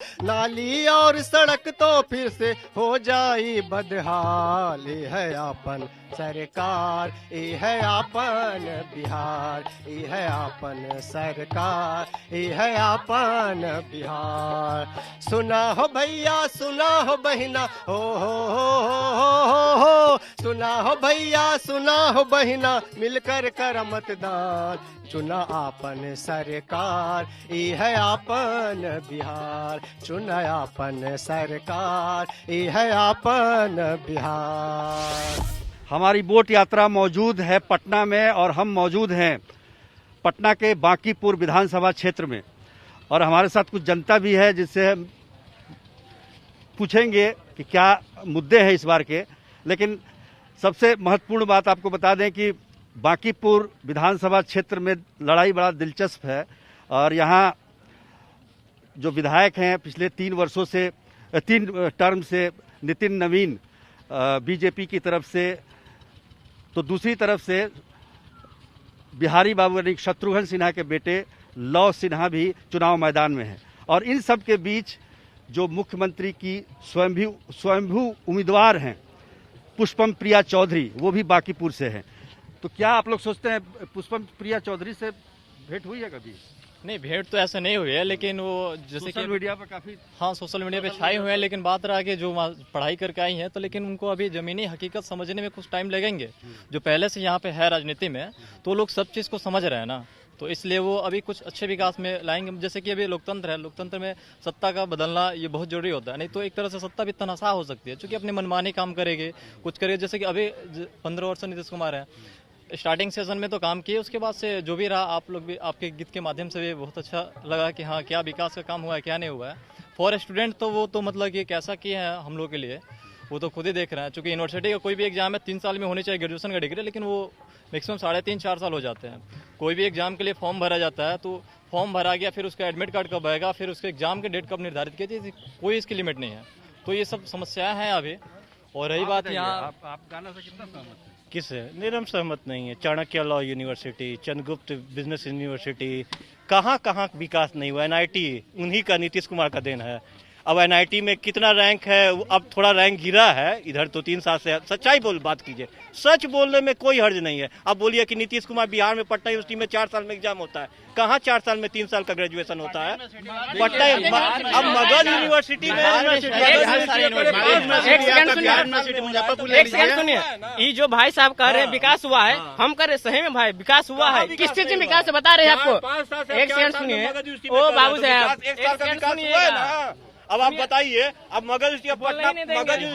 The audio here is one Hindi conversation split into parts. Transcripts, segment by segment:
नाली और सड़क तो फिर से हो जाई बदहाल। ये है आपन सरकार, ये है आपन बिहार, ये है आपन सरकार, ये है आपन बिहार। सुना हो भैया, सुना हो बहिना, हो सुना हो भैया, सुना हो बहिना, मिलकर कर मतदान, चुना आपन सरकार, ये है आपन बिहार, चुना आपन सरकार, ये है आपन बिहार। हमारी बोट यात्रा मौजूद है पटना में और हम मौजूद हैं पटना के बांकीपुर विधानसभा क्षेत्र में और हमारे साथ कुछ जनता भी है जिससे हम पूछेंगे कि क्या मुद्दे हैं इस बार के। लेकिन सबसे महत्वपूर्ण बात आपको बता दें कि बांकीपुर विधानसभा क्षेत्र में लड़ाई बड़ा दिलचस्प है और यहाँ जो विधायक हैं पिछले 3 टर्म से नितिन नवीन बीजेपी की तरफ से, तो दूसरी तरफ से बिहारी बाबू यानी शत्रुघ्न सिन्हा के बेटे लव सिन्हा भी चुनाव मैदान में हैं और इन सब के बीच जो मुख्यमंत्री की स्वयंभू उम्मीदवार हैं पुष्पम प्रिया चौधरी, वो भी बांकीपुर से हैं। तो क्या आप लोग सोचते हैं पुष्पम प्रिया चौधरी से भेंट हुई है कभी? नहीं, भेंट तो ऐसा नहीं हुई है, लेकिन वो जैसे कि सोशल मीडिया पर काफी, हाँ, सोशल मीडिया पे छाए हुए हैं। लेकिन बात रहा कि जो पढ़ाई करके आई हैं तो लेकिन उनको अभी जमीनी हकीकत समझने में कुछ टाइम लगेंगे। जो पहले से यहाँ पे है राजनीति में, तो लोग सब चीज़ को समझ रहे हैं ना, तो इसलिए वो अभी कुछ अच्छे विकास में लाएंगे। जैसे कि अभी लोकतंत्र है, लोकतंत्र में सत्ता का बदलना ये बहुत जरूरी होता है, नहीं तो एक तरह से सत्ता भी तनाशा हो सकती है, क्योंकि अपने मनमानी काम करेंगे, कुछ करेंगे। जैसे कि अभी 15 वर्ष नीतीश कुमार है, स्टार्टिंग सेशन में तो काम किए, उसके बाद से जो भी रहा, आप लोग भी आपके गीत के माध्यम से भी बहुत अच्छा लगा कि हाँ क्या विकास का काम हुआ है क्या नहीं हुआ है। फॉर स्टूडेंट तो वो तो मतलब कि कैसा किए हैं हम लोग के लिए वो तो खुद ही देख रहे हैं। चूंकि यूनिवर्सिटी का कोई भी एग्जाम है 3 साल में होनी चाहिए ग्रेजुएशन का डिग्री, लेकिन वो मैक्सिमम 3.5-4 साल हो जाते हैं। कोई भी एग्जाम के लिए फॉर्म भरा जाता है, तो फॉर्म भरा गया, फिर उसका एडमिट कार्ड कब आएगा, फिर उसके एग्जाम के डेट कब निर्धारित किया जाए, कोई इसकी लिमिट नहीं है। तो ये सब समस्याएं हैं अभी। और रही बात यहाँ, आप गाना से कितना सहमत हैं? किस है? निरम सहमत नहीं है। Chanakya law university, Chandragupta business university, कहाँ विकास नहीं हुआ। एनआईटी उन्हीं का, नीतीश कुमार का देन है। अब एनआईटी में कितना रैंक है, अब थोड़ा रैंक गिरा है इधर, तो 3 साल से सच्चाई बात कीजिए, सच बोलने में कोई हर्ज नहीं है। अब बोलिए कि नीतीश कुमार बिहार में पटना यूनिवर्सिटी में 4 साल में एग्जाम होता है, कहाँ 4 साल में 3 साल का ग्रेजुएशन होता है पटना। अब मगध यूनिवर्सिटी में ये जो भाई साहब कह रहे हैं विकास हुआ है, हम कह रहे सही में भाई विकास हुआ है। किस चीज में विकास बता रहे हैं आपको? एक सेकंड सुनिए ओ बाबू साहब, एक सेकंड सुनिए। अब आप बताइए, अब मगध यूनिवर्सिटी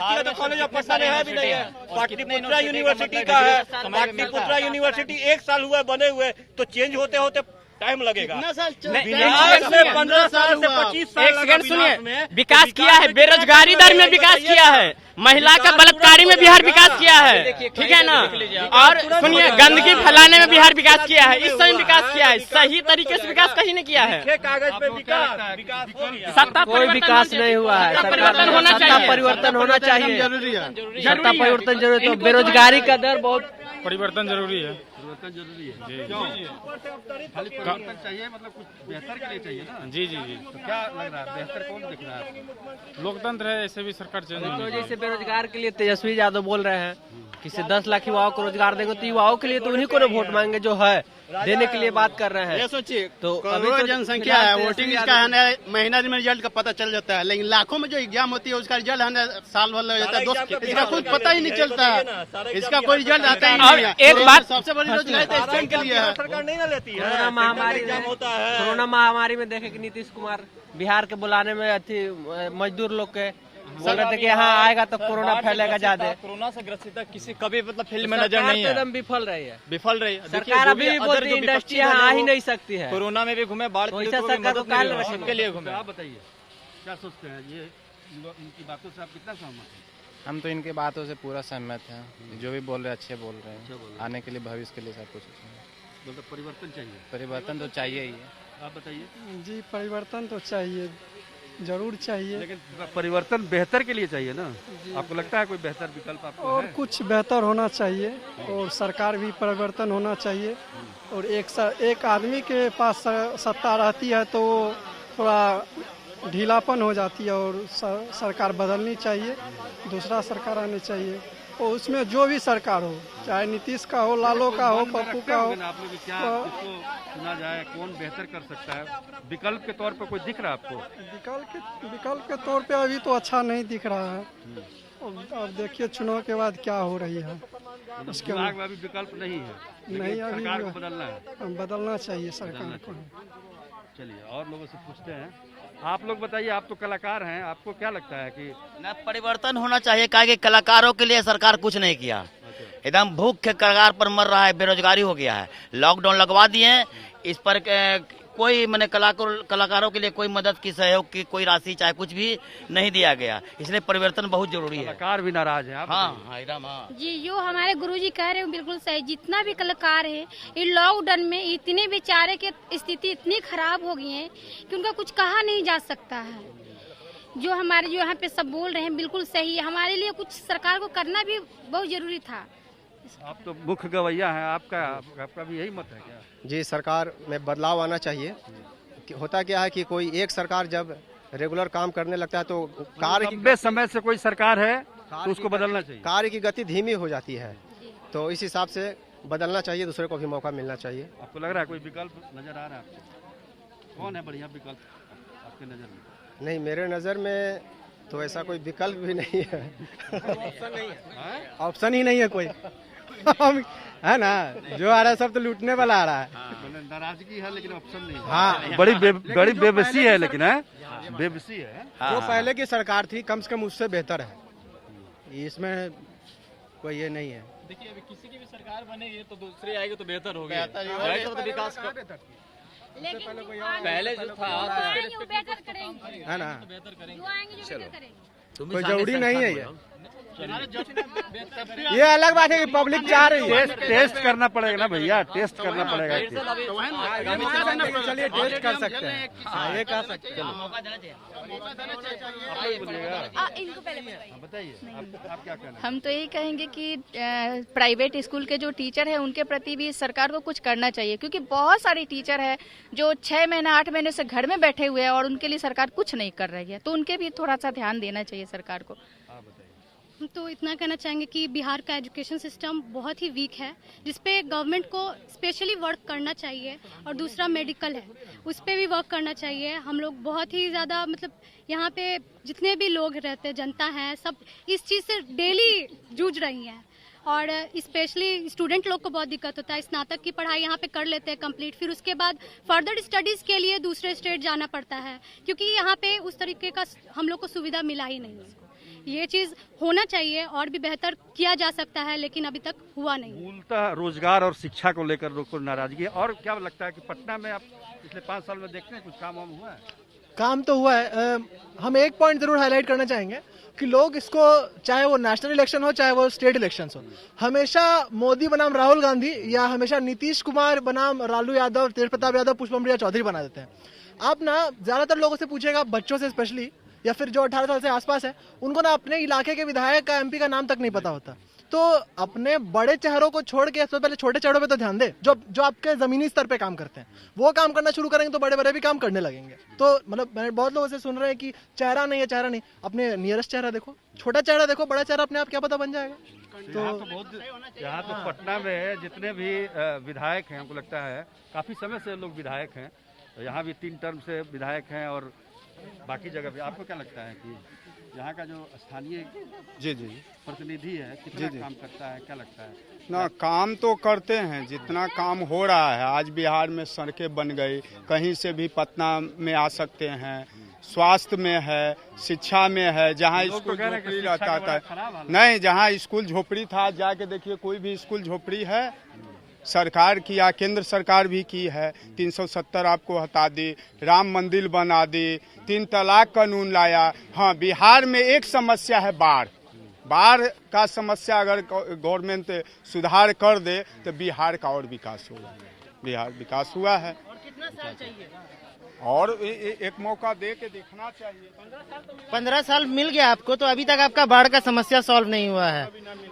का तो कॉलेज ऑफ पटना में है भी नहीं है, पाटलिपुत्रा यूनिवर्सिटी का है। पाटलिपुत्रा यूनिवर्सिटी 1 साल हुआ बने हुए, तो चेंज होते होते टाइम लगेगा। 15 साल से 25 साल। एक सेकंड सुनिए, विकास किया है, बेरोजगारी दर में विकास किया है, महिला का बलात्कारी में बिहार विकास किया है, ठीक है ना। और सुनिए, गंदगी फैलाने में बिहार विकास किया है, इस समय विकास किया है। सही तरीके से विकास कहीं नहीं किया है। कागज पे विकास सत्ता कोई विकास नहीं हुआ है। परिवर्तन होना चाहिए, सत्ता परिवर्तन होना चाहिए, जरूरी है। सत्ता परिवर्तन जरूरी है। बेरोजगारी का दर बहुत, परिवर्तन जरूरी है। परिवर्तन जरूरी है जी। खाली परिवर्तन चाहिए, मतलब कुछ बेहतर के लिए चाहिए ना। जी। तो क्या लग रहा है, बेहतर कौन दिख रहा है आपको? लोकतंत्र है, ऐसे भी सरकार चेंज तो जैसे बेरोजगार के लिए तेजस्वी यादव बोल रहे हैं कि 10 लाख युवाओं को रोजगार देंगे, तो युवाओं के लिए तो उन्हीं को वोट मांगे जो है देने के लिए बात कर रहे हैं। ये सोचिए, तो अभी तो जनसंख्या है, वोटिंग इसका है ना, महीना दिन में रिजल्ट का पता चल जाता है, लेकिन लाखों में जो एग्जाम होती है उसका रिजल्ट है ना साल भर लग जाता है। इसका कुछ पता ही नहीं चलता है, इसका कोई रिजल्ट आता ही नहीं है। एक बात, सबसे बड़ी रोजगारी तो स्टूडेंट के लिए है। सरकार नहीं ना लेती है। कोरोना महामारी में देखे कि नीतीश कुमार बिहार के बुलाने में मजदूर लोग के बोल रहे थे कि यहाँ आएगा तो कोरोना फैलेगा ज्यादा। कोरोना से ग्रसित किसी कभी मतलब फील्ड में नजर नहीं है, एकदम विफल रही है। विफल रही सरकार अभी भी बोलती है इंडस्ट्री यहाँ आ ही नहीं सकती है। कोरोना में भी घूमे, बाढ़ के लिए घूमे। आप बताइए क्या सोचते हैं, ये इनकी बातों से आप कितना सहमत हैं? हम तो इनके बातों से पूरा सहमत हैं, जो भी बोल रहे हैं अच्छे बोल रहे हैं, आने के लिए भविष्य के लिए सब कुछ। मतलब परिवर्तन चाहिए? परिवर्तन तो चाहिए ही है। आप बताइए। जी, परिवर्तन तो चाहिए, जरूर चाहिए, लेकिन परिवर्तन बेहतर के लिए चाहिए ना। आपको लगता है कोई बेहतर विकल्प आपको और है? कुछ बेहतर होना चाहिए और सरकार भी परिवर्तन होना चाहिए। और एक आदमी के पास सत्ता रहती है तो थोड़ा ढीलापन हो जाती है और सरकार बदलनी चाहिए, दूसरा सरकार आनी चाहिए। और उसमें जो भी सरकार हो, चाहे नीतीश का हो, लालू का हो, पप्पू का हो, आप लोग क्या इसको सुना जाए, कौन बेहतर कर सकता है? विकल्प के तौर पर कोई दिख रहा है आपको? विकल्प के तौर पे अभी तो अच्छा नहीं दिख रहा है। अब देखिए चुनाव के बाद क्या हो रही है। उसके दिमाग में अभी विकल्प नहीं है, नहीं, अभी सरकार को बदलना है, बदलना चाहिए सरकार को। चलिए और लोगों से पूछते हैं। आप लोग बताइए, आप तो कलाकार हैं, आपको क्या लगता है कि न परिवर्तन होना चाहिए? क्या कि कलाकारों के लिए सरकार कुछ नहीं किया, एकदम भूख के कगार पर मर रहा है, बेरोजगारी हो गया है, लॉकडाउन लगवा दिए, इस पर कोई मैंने कलाकारों के लिए कोई मदद की, सहयोग की कोई राशि चाहे कुछ भी नहीं दिया गया, इसलिए परिवर्तन बहुत जरूरी है। कलाकार भी नाराज है? हाँ एकदम। हाँ जी, जो हमारे गुरुजी कह रहे हैं बिल्कुल सही। जितना भी कलाकार है, ये लॉकडाउन में इतने बेचारे की स्थिति इतनी खराब हो गई है कि उनका कुछ कहा नहीं जा सकता है। जो हमारे जो यहाँ पे सब बोल रहे हैं बिल्कुल सही है, हमारे लिए कुछ सरकार को करना भी बहुत जरूरी था। आप तो मुख्य गवैया हैं, आपका भी यही मत है क्या? जी, सरकार में बदलाव आना चाहिए। होता क्या है कि कोई एक सरकार जब रेगुलर काम करने लगता है तो कार्य लंबे समय से कोई सरकार है तो उसको बदलना चाहिए। कार्य की गति धीमी हो जाती है, तो इस हिसाब से बदलना चाहिए, दूसरे को भी मौका मिलना चाहिए। आपको लग रहा है कोई विकल्प नजर आ रहा है आपको? कौन है बढ़िया विकल्प आपके नजर में? नहीं, मेरे नज़र में तो ऐसा कोई विकल्प भी नहीं है। ऑप्शन ही नहीं है कोई। है ना, जो आ रहा है सब तो लूटने वाला आ रहा है। नाराजगी है लेकिन ऑप्शन नहीं है। हाँ, बड़ी बेबसी है, लेकिन है बेबसी है। जो पहले की सरकार थी कम से कम उससे बेहतर है, इसमें कोई ये नहीं है। देखिए अभी किसी की भी सरकार बनेगी तो दूसरी आएगी तो बेहतर होगी, तो विकास पहले जो था है ना, बेहतर करेंगे। कोई जरूरी नहीं है ये अलग बात है कि पब्लिक चाह रही है। टेस्ट करना पड़ेगा ना भैया, टेस्ट करना पड़ेगा। चलिए टेस्ट कर सकते हैं, ये कह सकते हैं। बताइए आप क्या कहना है? हम तो यही कहेंगे कि प्राइवेट स्कूल के जो टीचर है उनके प्रति भी सरकार को कुछ करना चाहिए, क्योंकि बहुत सारे टीचर है जो 6 महीने 8 महीने से घर में बैठे हुए हैं और उनके लिए सरकार कुछ नहीं कर रही है, तो उनके भी थोड़ा सा ध्यान देना चाहिए सरकार को। हम तो इतना कहना चाहेंगे कि बिहार का एजुकेशन सिस्टम बहुत ही वीक है, जिसपे गवर्नमेंट को स्पेशली वर्क करना चाहिए, और दूसरा मेडिकल है उस पर भी वर्क करना चाहिए। हम लोग बहुत ही ज़्यादा मतलब यहाँ पे जितने भी लोग रहते हैं, जनता है, सब इस चीज़ से डेली जूझ रही हैं, और स्पेशली स्टूडेंट लोग को बहुत दिक्कत होता है। स्नातक की पढ़ाई यहाँ पे कर लेते हैं कंप्लीट, फिर उसके बाद फर्दर स्टडीज़ के लिए दूसरे स्टेट जाना पड़ता है, क्योंकि यहाँ पे उस तरीके का हम लोग को सुविधा मिला ही नहीं है। ये चीज़ होना चाहिए और भी बेहतर किया जा सकता है, लेकिन अभी तक हुआ नहीं। मूलतः रोजगार और शिक्षा को लेकर लोग को नाराजगी है। और क्या लगता है कि पटना में आप पिछले 5 साल में देखते हैं कुछ काम वाम हुआ है? काम तो हुआ है। हम एक पॉइंट जरूर हाईलाइट करना चाहेंगे कि लोग इसको, चाहे वो नेशनल इलेक्शन हो चाहे वो स्टेट इलेक्शन हो, हमेशा मोदी बनाम राहुल गांधी या हमेशा नीतीश कुमार बनाम लालू यादव, तेज प्रताप यादव, पुष्पम चौधरी बना देते हैं। आप ना ज्यादातर लोगों से पूछेगा, बच्चों से स्पेशली, या फिर जो 18 साल से आसपास है, उनको ना अपने इलाके के विधायक का, एमपी का नाम तक नहीं पता होता। तो अपने बड़े चेहरों को छोड़ के सबसे पहले छोटे चेहरों पे तो ध्यान दे, जो आपके जमीनी स्तर पे काम करते हैं। वो काम करना शुरू करेंगे तो बड़े बड़े भी काम करने लगेंगे। तो मतलब मैंने बहुत लोगों से सुन रहे हैं कि चेहरा नहीं है, चेहरा नहीं। अपने नियरेस्ट चेहरा देखो, छोटा चेहरा देखो, बड़ा चेहरा अपने आप क्या पता बन जाएगा। तो यहाँ तो पटना में जितने भी विधायक हैं, हमको लगता है काफी समय से लोग विधायक हैं, यहाँ भी 3 टर्म से विधायक हैं और बाकी जगह भी। आपको क्या लगता है कि यहाँ का जो स्थानीय जी प्रतिनिधि है कितना काम करता है, क्या लगता है? ना, काम तो करते हैं, जितना काम हो रहा है। आज बिहार में सड़कें बन गई, कहीं से भी पटना में आ सकते हैं, स्वास्थ्य में है, शिक्षा में है। जहाँ स्कूल झोपड़ी रहता था, नहीं, जहाँ स्कूल झोपड़ी था, जाके देखिए कोई भी स्कूल झोपड़ी है। सरकार की या केंद्र सरकार भी की है। 370 आपको हटा दी, राम मंदिर बना दी, 3 तलाक कानून लाया। हाँ, बिहार में एक समस्या है बाढ़ का समस्या। अगर गवर्नमेंट सुधार कर दे तो बिहार का और विकास होगा। बिहार विकास हुआ है। और कितना साल चाहिए? और एक मौका दे के देखना चाहिए। 15 साल मिल गया आपको, तो अभी तक आपका बाढ़ का समस्या सॉल्व नहीं हुआ है,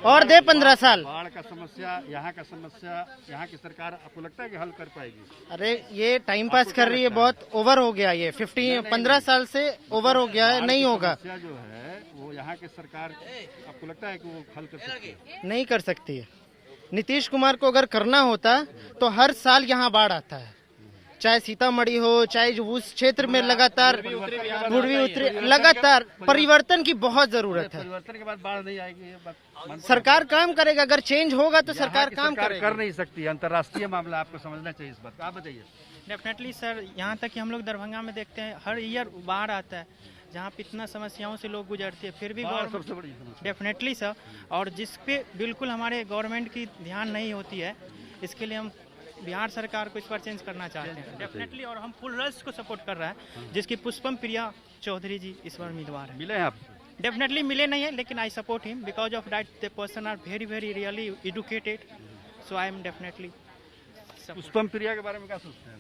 और दे 15 साल। बाढ़ का समस्या, यहाँ का समस्या, यहाँ की सरकार आपको लगता है कि हल कर पाएगी? अरे ये टाइम पास कर रही है, बहुत ओवर हो गया ये। 15 साल से ओवर हो गया है, नहीं होगा। समस्या जो है वो यहाँ की सरकार आपको लगता है कि वो हल कर सकती है? नहीं कर सकती है। नीतीश कुमार को अगर करना होता तो हर साल यहाँ बाढ़ आता है, चाहे सीतामढ़ी हो, चाहे जो उस क्षेत्र में लगातार पूर्वी उत्तरी, लगातार परिवर्तन की बहुत जरूरत है। परिवर्तन के बाद बाढ़ नहीं आएगी, ये बात सरकार काम करेगा, अगर चेंज होगा तो सरकार काम करेगी। कर नहीं सकती, अंतर्राष्ट्रीय मामला, आपको समझना चाहिए इस बात का। आप बताइए। डेफिनेटली सर, यहाँ तक कि हम लोग दरभंगा में देखते हैं हर ईयर बाढ़ आता है, जहाँ पे इतना समस्याओं से लोग गुजरते हैं, फिर भी सबसे बड़ी समस्या। डेफिनेटली सर, और जिस पे बिल्कुल हमारे गवर्नमेंट की ध्यान नहीं होती है, इसके लिए हम बिहार सरकार को इस पर चेंज करना चाहते हैं डेफिनेटली। और हम फुल रश को सपोर्ट कर रहा है, जिसकी पुष्पम प्रिया चौधरी जी इस बार उम्मीदवार है। मिले हैं आप? डेफिनेटली मिले नहीं है, लेकिन I support him because of that the person are very very really educated, so I am definitely. Pushpam Priya के बारे में क्या सोचते हैं?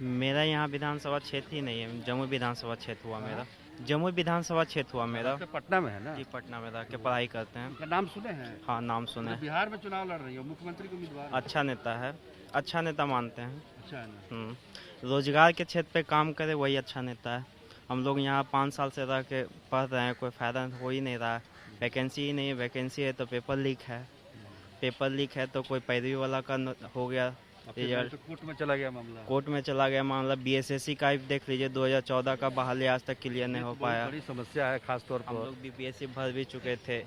मेरा यहाँ विधानसभा क्षेत्र ही नहीं है, जमुई विधानसभा क्षेत्र हुआ मेरा। जमुई विधानसभा क्षेत्र हुआ मेरा। पटना में है ना? जी, पटना में रह के पढ़ाई करते हैं। उनका नाम सुने हैं? हाँ, नाम सुने हैं। बिहार में चुनाव लड़ रही है, मुख्यमंत्री को उम्मीदवार। अच्छा नेता है, अच्छा नेता मानते हैं। अच्छा है ना? रोजगार के क्षेत्र पे काम करे वही अच्छा नेता है। हम लोग यहाँ 5 साल से रह के पढ़ रहे हैं, कोई फायदा हो ही नहीं रहा है। वैकेंसी ही नहीं है, वैकेंसी है तो पेपर लीक है, पेपर लीक है तो कोई पैरवी वाला का हो गया रिजल्ट, तो कोर्ट में चला गया मामला। कोर्ट में चला गया मामला। BSSC का देख लीजिए, 2014 का बहाली आज तक क्लियर नहीं हो पाया। बड़ी समस्या है, खासतौर पर हम लोग BPSC भर भी चुके थे।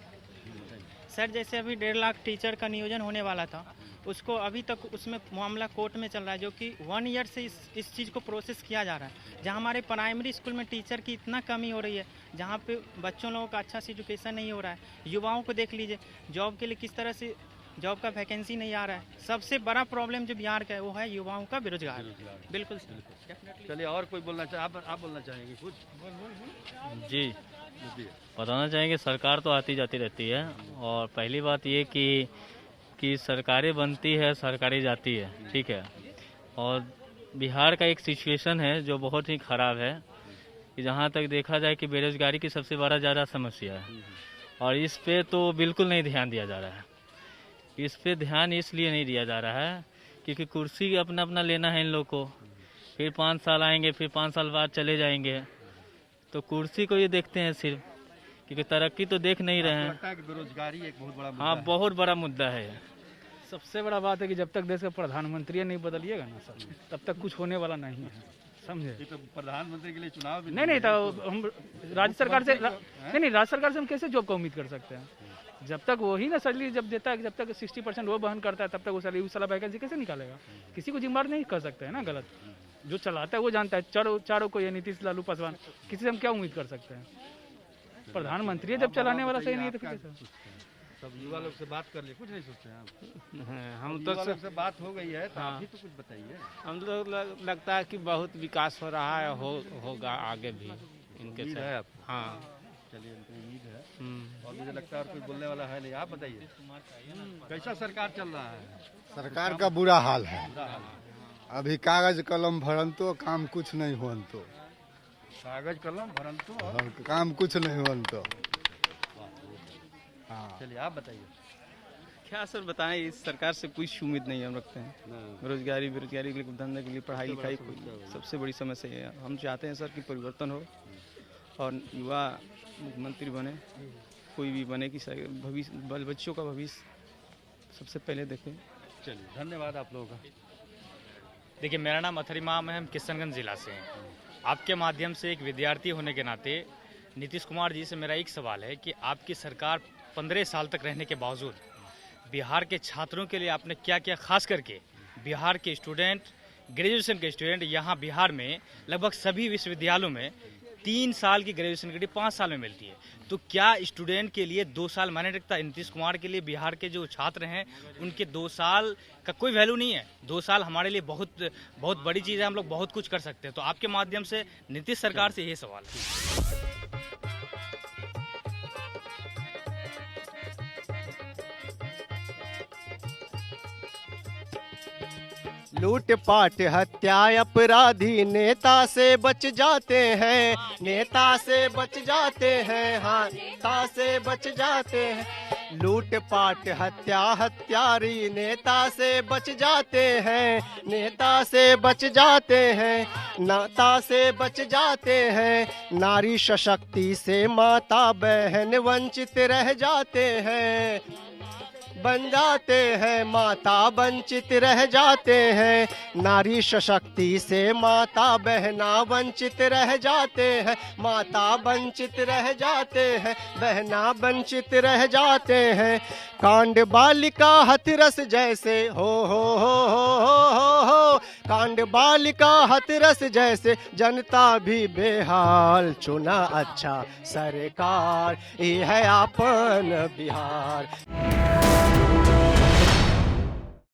सर जैसे अभी 1.5 लाख टीचर का नियोजन होने वाला था, उसको अभी तक उसमें मामला कोर्ट में चल रहा है, जो कि 1 ईयर से इस चीज़ को प्रोसेस किया जा रहा है। जहाँ हमारे प्राइमरी स्कूल में टीचर की इतना कमी हो रही है, जहाँ पे बच्चों लोगों का अच्छा से एजुकेशन नहीं हो रहा है। युवाओं को देख लीजिए, जॉब के लिए किस तरह से जॉब का वैकेंसी नहीं आ रहा है। सबसे बड़ा प्रॉब्लम जो बिहार का है वो है युवाओं का बेरोजगार। बिल्कुल चलिए, और कोई बोलना चाहे? आप बोलना चाहेंगे कुछ? जी, बताना चाहेंगे सरकार तो आती जाती रहती है, और पहली बात ये कि सरकारें बनती है, सरकारें जाती है, ठीक है। और बिहार का एक सिचुएशन है जो बहुत ही ख़राब है, कि जहाँ तक देखा जाए कि बेरोजगारी की सबसे बड़ा ज़्यादा समस्या है, और इस पे तो बिल्कुल नहीं ध्यान दिया जा रहा है। इस पे ध्यान इसलिए नहीं दिया जा रहा है क्योंकि कुर्सी अपना अपना लेना है इन लोग को, फिर 5 साल आएंगे, फिर 5 साल बाद चले जाएंगे, तो कुर्सी को ये देखते हैं सिर्फ, क्योंकि तरक्की तो देख नहीं रहे हैं। लगता है कि बेरोजगारी एक बहुत बड़ा मुद्दा हाँ, है। बहुत बड़ा मुद्दा है। सबसे बड़ा बात है कि जब तक देश का प्रधानमंत्री नहीं बदलिएगा ना सर, तब तक कुछ होने वाला नहीं है, समझे? ये तो प्रधानमंत्री के लिए चुनाव भी नहीं तो हम राज्य सरकार से नहीं, राज्य सरकार से हम कैसे जॉब का उम्मीद कर सकते हैं? जब तक वो ही ना सैलरी जब देता है, जब तक 60% वो वहन करता है, तब तक वो सैलरी, उस साला वैकेंसी कैसे निकालेगा? किसी को जिम्मेदार नहीं कर सकते हैं ना, गलत। जो चलाता है वो जानता है। चारों को, ये नीतीश, लालू, पासवान, किसी से हम क्या उम्मीद कर सकते हैं? प्रधानमंत्री जब चलाने वाला सही नहीं है तो कैसे? सब युवा लोग से बात कर लिए, कुछ नहीं सोचते हैं आप? हम युवा लोग से बात हो गई है, तो आप भी तो कुछ बताइए। हम लोग लगता है कि बहुत विकास हो रहा है, होगा आगे भी इनके उम्मीद है आप? हाँ, चलिए, उनको उम्मीद है, और मुझे लगता है और कोई बोलने वाला है नहीं। आप बताइए, कैसा सरकार चल रहा है? सरकार का बुरा हाल है। अभी कागज कलम भरन तो काम कुछ नहीं होन तो, कागज कलम भरन तो काम कुछ नहीं होन तो। चलिए, आप बताइए। क्या सर बताएं, इस सरकार से कोई उम्मीद नहीं हम रखते हैं। बेरोजगारी के लिए, धंधे के लिए, पढ़ाई लिखाई, सबसे बड़ी समस्या है। हम चाहते हैं सर कि परिवर्तन हो और युवा मुख्यमंत्री बने, कोई भी बने, कि भविष्य, बच्चों का भविष्य सबसे पहले देखें। चलिए, धन्यवाद आप लोगों का। देखिए, मेरा नाम अथर इमाम है, हम किशनगंज जिला से हैं। आपके माध्यम से एक विद्यार्थी होने के नाते नीतीश कुमार जी से मेरा एक सवाल है कि आपकी सरकार 15 साल तक रहने के बावजूद बिहार के छात्रों के लिए आपने क्या किया, खास करके बिहार के स्टूडेंट, ग्रेजुएशन के स्टूडेंट। यहाँ बिहार में लगभग सभी विश्वविद्यालयों में 3 साल की ग्रेजुएशन डिग्री 5 साल में मिलती है, तो क्या स्टूडेंट के लिए 2 साल मायने रखता है? नीतीश कुमार के लिए बिहार के जो छात्र हैं उनके 2 साल का कोई वैल्यू नहीं है? 2 साल हमारे लिए बहुत बहुत बड़ी चीज़ है, हम लोग बहुत कुछ कर सकते हैं। तो आपके माध्यम से नीतीश सरकार से ये सवाल है। लूटपाट हत्या अपराधी नेता से बच जाते हैं, नेता से बच जाते हैं, हाँ नेता से बच जाते हैं। लूटपाट हत्या हत्यारी नेता से बच जाते हैं, नेता से बच जाते हैं, नाता से बच जाते हैं। नारी सशक्ति से माता बहन वंचित रह जाते हैं, बन जाते हैं, माता वंचित रह जाते हैं। नारी सशक्ति से माता बहना वंचित रह जाते हैं, माता वंचित रह जाते हैं, बहना वंचित रह जाते हैं। कांड बालिका हथरस जैसे हो कांड बालिका हथरस जैसे जनता भी बेहाल। चुना अच्छा सरकार ये है अपन बिहार।